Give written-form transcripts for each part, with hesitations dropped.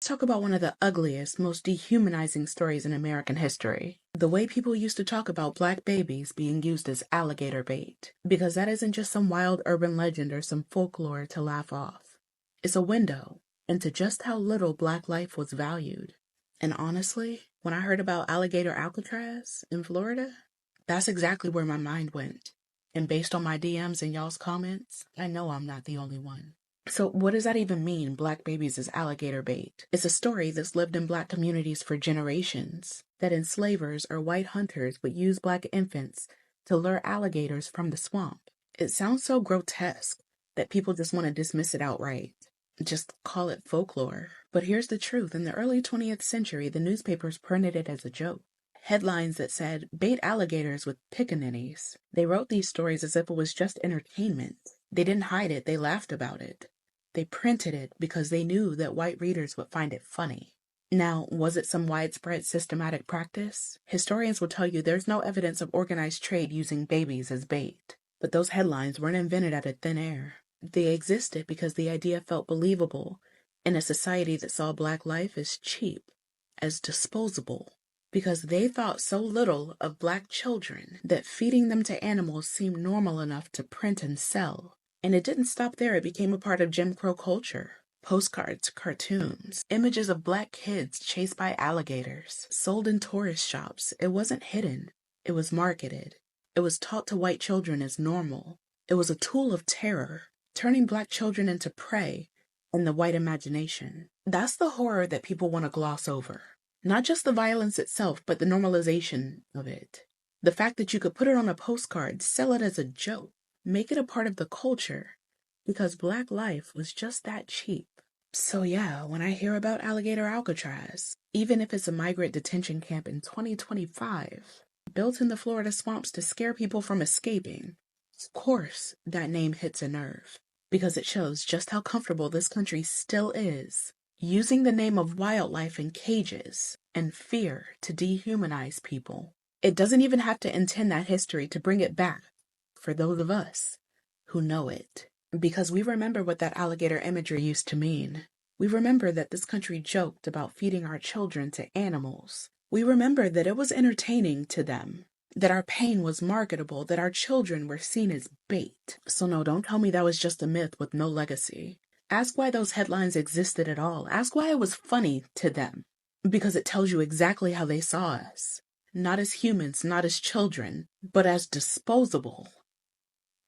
Talk about one of the ugliest, most dehumanizing stories in American history. The way people used to talk about black babies being used as alligator bait. Because that isn't just some wild urban legend or some folklore to laugh off. It's a window into just how little black life was valued. And honestly, when I heard about Alligator Alcatraz in Florida, that's exactly where my mind went. And based on my DMs and y'all's comments, I know I'm not the only one. So what does that even mean, black babies as alligator bait? It's a story that's lived in black communities for generations, that enslavers or white hunters would use black infants to lure alligators from the swamp. It sounds so grotesque that people just want to dismiss it outright. Just call it folklore. But here's the truth. In the early 20th century, the newspapers printed it as a joke. Headlines that said, "Bait alligators with pickaninnies." They wrote these stories as if it was just entertainment. They didn't hide it, they laughed about it. They printed it because they knew that white readers would find it funny. Now, was it some widespread systematic practice? Historians will tell you there's no evidence of organized trade using babies as bait. But those headlines weren't invented out of thin air. They existed because the idea felt believable in a society that saw black life as cheap, as disposable. Because they thought so little of black children that feeding them to animals seemed normal enough to print and sell. And it didn't stop there, it became a part of Jim Crow culture. Postcards, cartoons, images of black kids chased by alligators, sold in tourist shops. It wasn't hidden, it was marketed. It was taught to white children as normal. It was a tool of terror, turning black children into prey in the white imagination. That's the horror that people want to gloss over. Not just the violence itself, but the normalization of it. The fact that you could put it on a postcard, sell it as a joke, make it a part of the culture, because black life was just that cheap. So yeah, when I hear about Alligator Alcatraz, even if it's a migrant detention camp in 2025, built in the Florida swamps to scare people from escaping, of course that name hits a nerve, because it shows just how comfortable this country still is, using the name of wildlife in cages and fear to dehumanize people. It doesn't even have to intend that history to bring it back for those of us who know it. Because we remember what that alligator imagery used to mean. We remember that this country joked about feeding our children to animals. We remember that it was entertaining to them, that our pain was marketable, that our children were seen as bait. So no, don't tell me that was just a myth with no legacy. Ask why those headlines existed at all. Ask why it was funny to them. Because it tells you exactly how they saw us. Not as humans, not as children, but as disposable.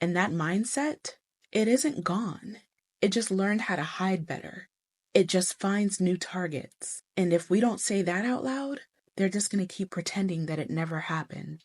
And that mindset, it isn't gone. It just learned how to hide better. It just finds new targets. And if we don't say that out loud, they're just going to keep pretending that it never happened.